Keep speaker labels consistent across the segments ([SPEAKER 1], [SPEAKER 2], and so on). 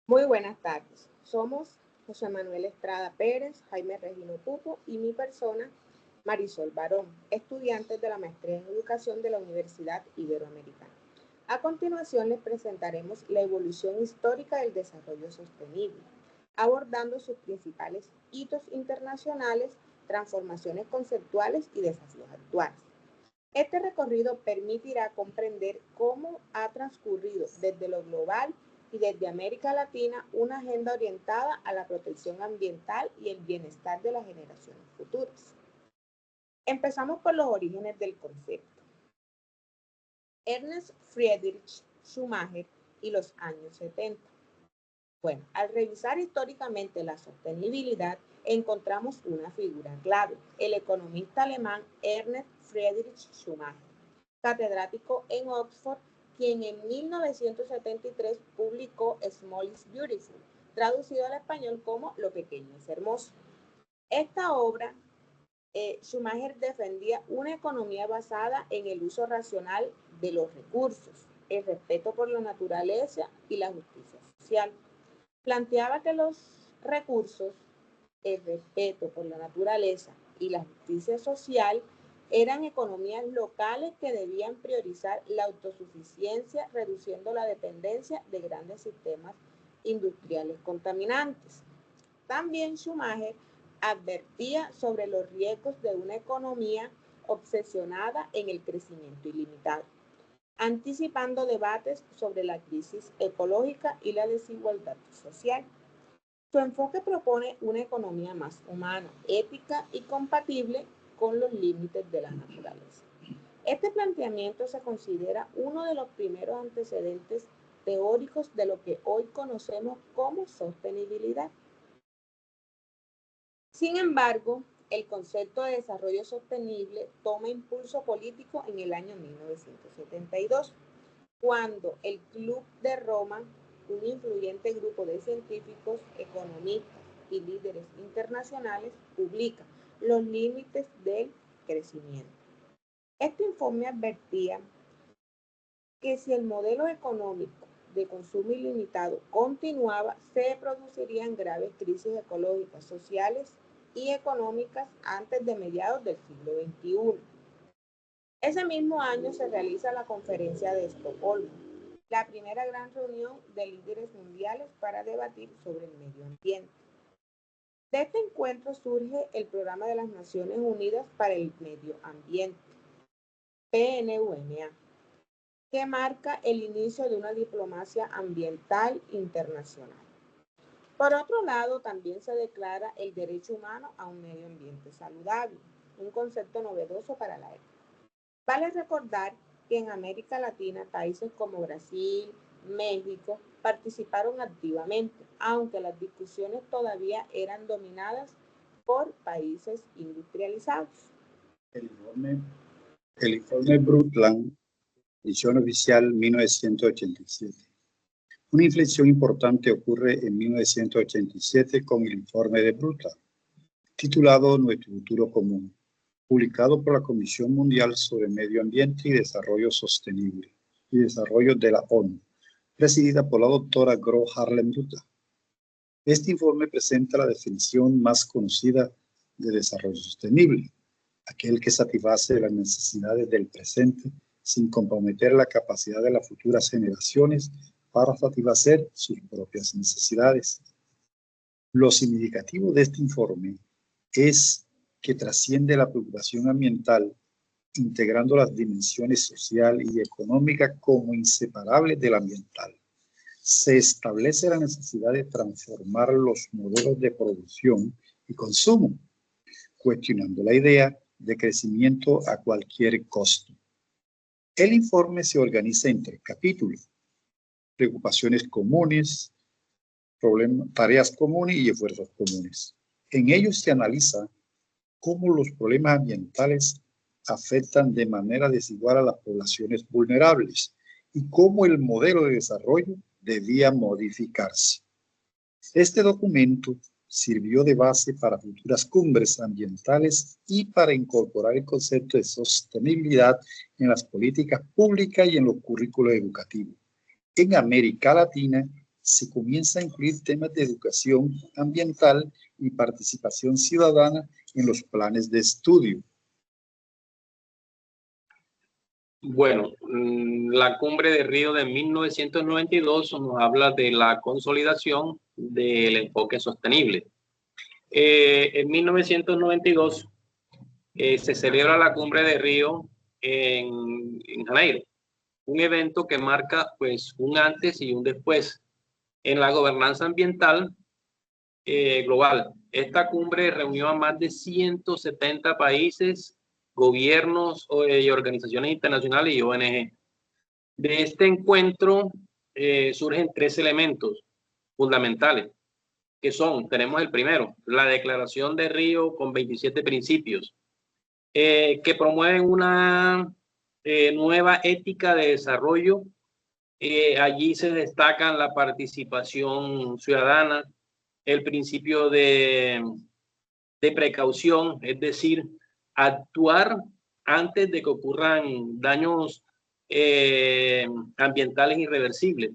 [SPEAKER 1] Muy buenas tardes. Somos José Manuel Estrada Pérez, Jaime Regino Pupo y mi persona, Marisol Barón, estudiantes de la Maestría en Educación de la Universidad Iberoamericana. A continuación les presentaremos la evolución histórica del desarrollo sostenible, abordando sus principales hitos internacionales, transformaciones conceptuales y desafíos actuales. Este recorrido permitirá comprender cómo ha transcurrido desde lo global y desde América Latina una agenda orientada a la protección ambiental y el bienestar de las generaciones futuras. Empezamos por los orígenes del concepto. Ernest Friedrich Schumacher y los años 70. Bueno, al revisar históricamente la sostenibilidad, encontramos una figura clave, el economista alemán Ernest Friedrich Schumacher, catedrático en Oxford, quien en 1973 publicó Small is Beautiful, traducido al español como Lo pequeño es hermoso. Esta obra, Schumacher defendía una economía basada en el uso racional de los recursos, el respeto por la naturaleza y la justicia social. Planteaba que los recursos, el respeto por la naturaleza y la justicia social eran economías locales que debían priorizar la autosuficiencia, reduciendo la dependencia de grandes sistemas industriales contaminantes. También Schumacher advertía sobre los riesgos de una economía obsesionada en el crecimiento ilimitado, anticipando debates sobre la crisis ecológica y la desigualdad social. Su enfoque propone una economía más humana, ética y compatible con los límites de la naturaleza. Este planteamiento se considera uno de los primeros antecedentes teóricos de lo que hoy conocemos como sostenibilidad. Sin embargo, el concepto de desarrollo sostenible toma impulso político en el año 1972, cuando el Club de Roma, un influyente grupo de científicos, economistas y líderes internacionales, publica Los límites del crecimiento. Este informe advertía que si el modelo económico de consumo ilimitado continuaba, se producirían graves crisis ecológicas, sociales y económicas antes de mediados del siglo XXI. Ese mismo año se realiza la Conferencia de Estocolmo, la primera gran reunión de líderes mundiales para debatir sobre el medio ambiente. De este encuentro surge el Programa de las Naciones Unidas para el Medio Ambiente, PNUMA, que marca el inicio de una diplomacia ambiental internacional. Por otro lado, también se declara el derecho humano a un medio ambiente saludable, un concepto novedoso para la época. Vale recordar que en América Latina países como Brasil, México participaron activamente, aunque las discusiones todavía eran dominadas por países industrializados.
[SPEAKER 2] El informe Brundtland, edición oficial 1987. Una inflexión importante ocurre en 1987 con el informe de Brundtland, titulado Nuestro futuro común, publicado por la Comisión Mundial sobre Medio Ambiente y Desarrollo Sostenible y Desarrollo de la ONU, presidida por la doctora Gro Harlem Brundtland. Este informe presenta la definición más conocida de desarrollo sostenible, aquel que satisface las necesidades del presente sin comprometer la capacidad de las futuras generaciones para satisfacer sus propias necesidades. Lo significativo de este informe es que trasciende la preocupación ambiental, integrando las dimensiones social y económica como inseparables de la ambiental. Se establece la necesidad de transformar los modelos de producción y consumo, cuestionando la idea de crecimiento a cualquier costo. El informe se organiza en 3 capítulos: preocupaciones comunes, tareas comunes y esfuerzos comunes. En ellos se analiza cómo los problemas ambientales afectan de manera desigual a las poblaciones vulnerables y cómo el modelo de desarrollo debía modificarse. Este documento sirvió de base para futuras cumbres ambientales y para incorporar el concepto de sostenibilidad en las políticas públicas y en los currículos educativos. En América Latina se comienza a incluir temas de educación ambiental y participación ciudadana en los planes de estudio.
[SPEAKER 3] Bueno, la cumbre de Río de 1992 nos habla de la consolidación del enfoque sostenible. En 1992 se celebra la cumbre de Río en Janeiro, un evento que marca pues un antes y un después en la gobernanza ambiental global. Esta cumbre reunió a más de 170 países, gobiernos y organizaciones internacionales y ONG. De este encuentro surgen tres elementos fundamentales, que son, tenemos el primero, la Declaración de Río con 27 principios, que promueven una nueva ética de desarrollo. Allí se destacan la participación ciudadana, el principio de precaución, es decir, actuar antes de que ocurran daños ambientales irreversibles,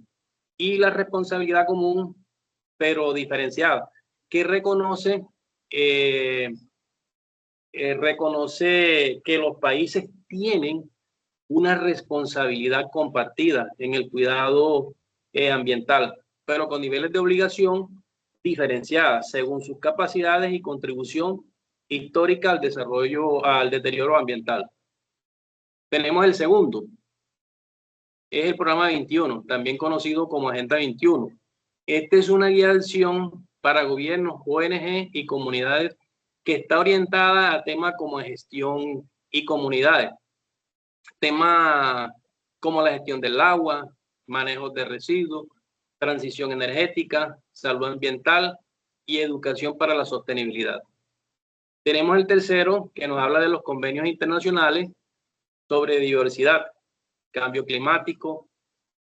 [SPEAKER 3] y la responsabilidad común pero diferenciada, que reconoce que los países tienen una responsabilidad compartida en el cuidado ambiental, pero con niveles de obligación diferenciadas según sus capacidades y contribución histórica al desarrollo, al deterioro ambiental. Tenemos el segundo, es el programa 21, también conocido como Agenda 21. Este es una guía de acción para gobiernos, ONG y comunidades que está orientada a temas como gestión y comunidades. Temas como la gestión del agua, manejo de residuos, transición energética, salud ambiental y educación para la sostenibilidad. Tenemos el tercero, que nos habla de los convenios internacionales sobre diversidad, cambio climático,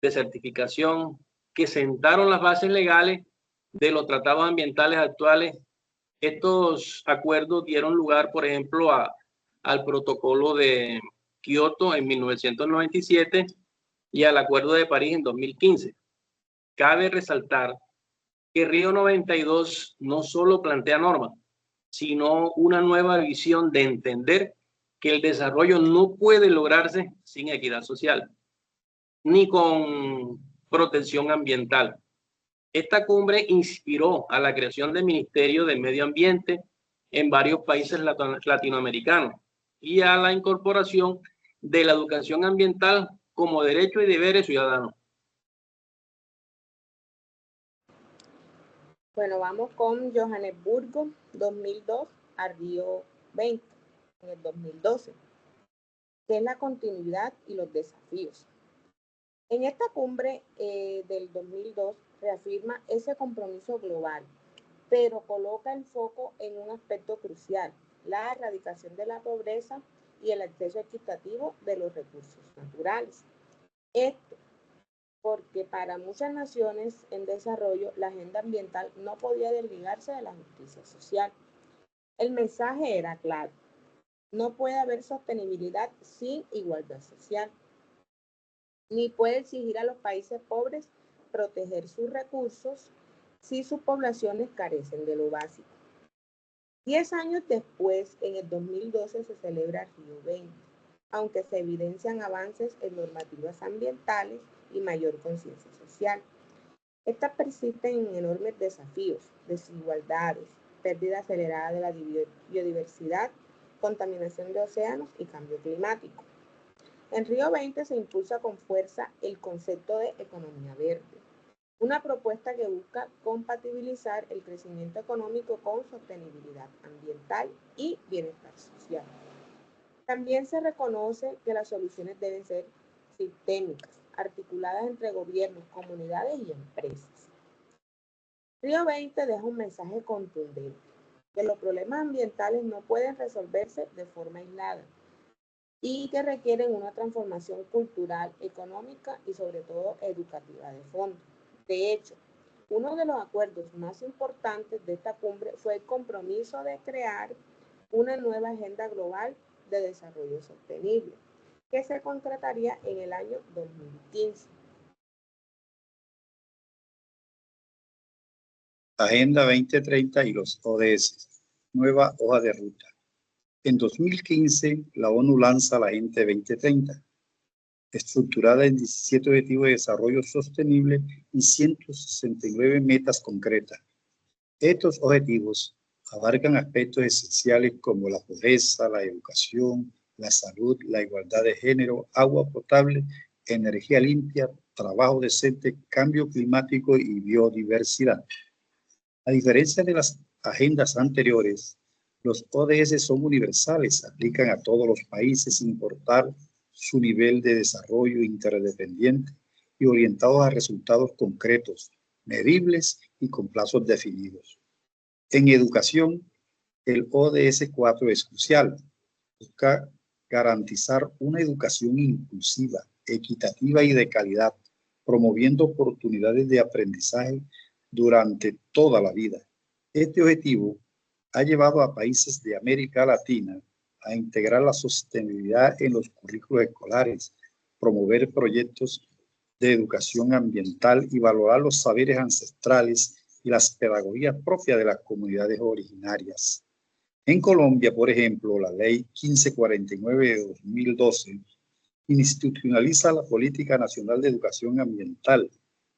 [SPEAKER 3] desertificación, que sentaron las bases legales de los tratados ambientales actuales. Estos acuerdos dieron lugar, por ejemplo, al protocolo de Kioto en 1997 y al Acuerdo de París en 2015. Cabe resaltar que Río 92 no solo plantea normas, sino una nueva visión de entender que el desarrollo no puede lograrse sin equidad social, ni con protección ambiental. Esta cumbre inspiró a la creación del Ministerio del Medio Ambiente en varios países latinoamericanos y a la incorporación de la educación ambiental como derecho y deberes ciudadanos.
[SPEAKER 1] Bueno, vamos con Johannesburgo 2002 a Río 20 en el 2012, que es la continuidad y los desafíos. En esta cumbre del 2002 reafirma ese compromiso global, pero coloca el foco en un aspecto crucial, la erradicación de la pobreza y el acceso equitativo de los recursos naturales. Esto porque para muchas naciones en desarrollo la agenda ambiental no podía desligarse de la justicia social. El mensaje era claro: no puede haber sostenibilidad sin igualdad social, ni puede exigir a los países pobres proteger sus recursos si sus poblaciones carecen de lo básico. 10 años después, en el 2012, se celebra Río 20, aunque se evidencian avances en normativas ambientales y mayor conciencia social. Estas persisten en enormes desafíos, desigualdades, pérdida acelerada de la biodiversidad, contaminación de océanos y cambio climático. En Río 20 se impulsa con fuerza el concepto de economía verde, una propuesta que busca compatibilizar el crecimiento económico con sostenibilidad ambiental y bienestar social. También se reconoce que las soluciones deben ser sistémicas, articuladas entre gobiernos, comunidades y empresas. Río 20 deja un mensaje contundente, que los problemas ambientales no pueden resolverse de forma aislada y que requieren una transformación cultural, económica y sobre todo educativa de fondo. De hecho, uno de los acuerdos más importantes de esta cumbre fue el compromiso de crear una nueva agenda global de desarrollo sostenible, que se concretaría en el año 2015.
[SPEAKER 2] Agenda 2030 y los ODS, nueva hoja de ruta. En 2015, la ONU lanza la Agenda 2030, estructurada en 17 Objetivos de Desarrollo Sostenible y 169 metas concretas. Estos objetivos abarcan aspectos esenciales como la pobreza, la educación, la salud, la igualdad de género, agua potable, energía limpia, trabajo decente, cambio climático y biodiversidad. A diferencia de las agendas anteriores, los ODS son universales, se aplican a todos los países sin importar su nivel de desarrollo interdependiente y orientados a resultados concretos, medibles y con plazos definidos. En educación, el ODS 4 es crucial. Busca garantizar una educación inclusiva, equitativa y de calidad, promoviendo oportunidades de aprendizaje durante toda la vida. Este objetivo ha llevado a países de América Latina a integrar la sostenibilidad en los currículos escolares, promover proyectos de educación ambiental y valorar los saberes ancestrales y las pedagogías propias de las comunidades originarias. En Colombia, por ejemplo, la Ley 1549 de 2012 institucionaliza la Política Nacional de Educación Ambiental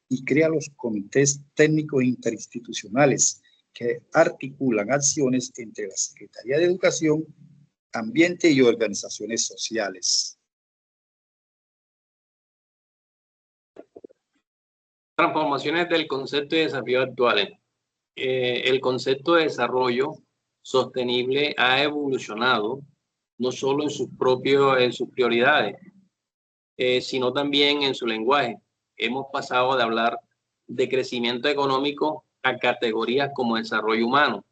[SPEAKER 2] y crea los comités técnicos interinstitucionales que articulan acciones entre la Secretaría de Educación, Ambiente y organizaciones sociales.
[SPEAKER 3] Transformaciones del concepto de desafíos actuales. El concepto de desarrollo sostenible ha evolucionado no solo en sus prioridades, sino también en su lenguaje. Hemos pasado de hablar de crecimiento económico a categorías como desarrollo humano,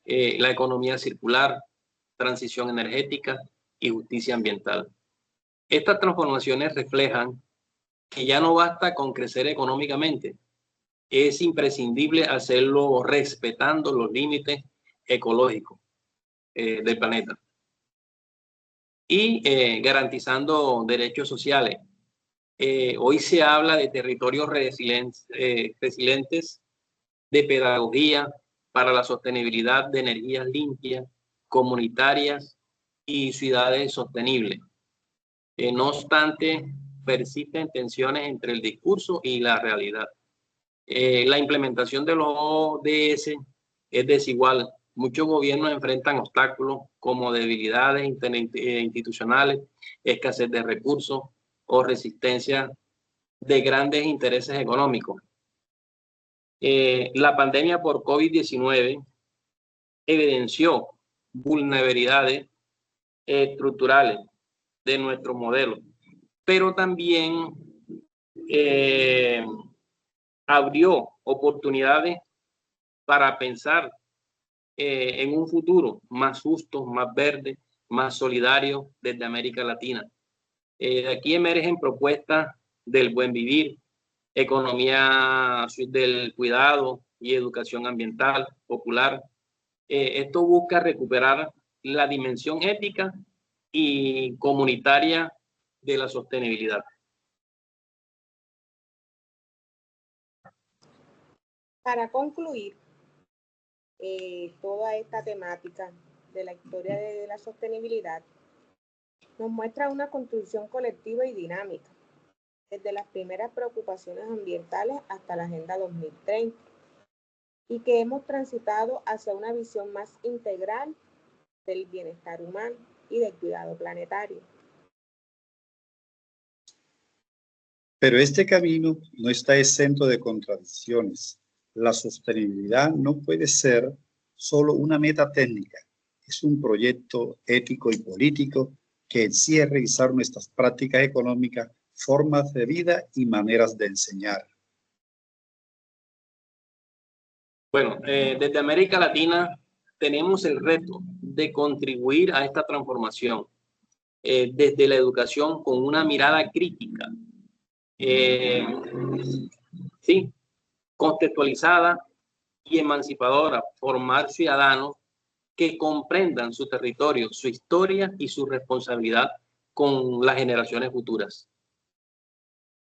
[SPEAKER 3] la economía circular, transición energética y justicia ambiental. Estas transformaciones reflejan que ya no basta con crecer económicamente, es imprescindible hacerlo respetando los límites ecológicos del planeta y garantizando derechos sociales. Hoy se habla de territorios resilientes, de pedagogía para la sostenibilidad de energías limpias, comunitarias y ciudades sostenibles. No obstante, persisten tensiones entre el discurso y la realidad. La implementación de los ODS es desigual. Muchos gobiernos enfrentan obstáculos como debilidades institucionales, escasez de recursos o resistencia de grandes intereses económicos. La pandemia por COVID-19 evidenció vulnerabilidades estructurales de nuestro modelo, pero también abrió oportunidades para pensar en un futuro más justo, más verde, más solidario desde América Latina. De aquí emergen propuestas del buen vivir, economía del cuidado y educación ambiental popular. Esto busca recuperar la dimensión ética y comunitaria de la sostenibilidad.
[SPEAKER 1] Para concluir toda esta temática de la historia de la sostenibilidad, nos muestra una construcción colectiva y dinámica, desde las primeras preocupaciones ambientales hasta la Agenda 2030, y que hemos transitado hacia una visión más integral del bienestar humano y del cuidado planetario.
[SPEAKER 2] Pero este camino no está exento de contradicciones. La sostenibilidad no puede ser solo una meta técnica, es un proyecto ético y político que exige revisar nuestras prácticas económicas, formas de vida y maneras de enseñar.
[SPEAKER 3] Bueno, desde América Latina tenemos el reto de contribuir a esta transformación desde la educación con una mirada crítica, sí, contextualizada y emancipadora, formar ciudadanos que comprendan su territorio, su historia y su responsabilidad con las generaciones futuras.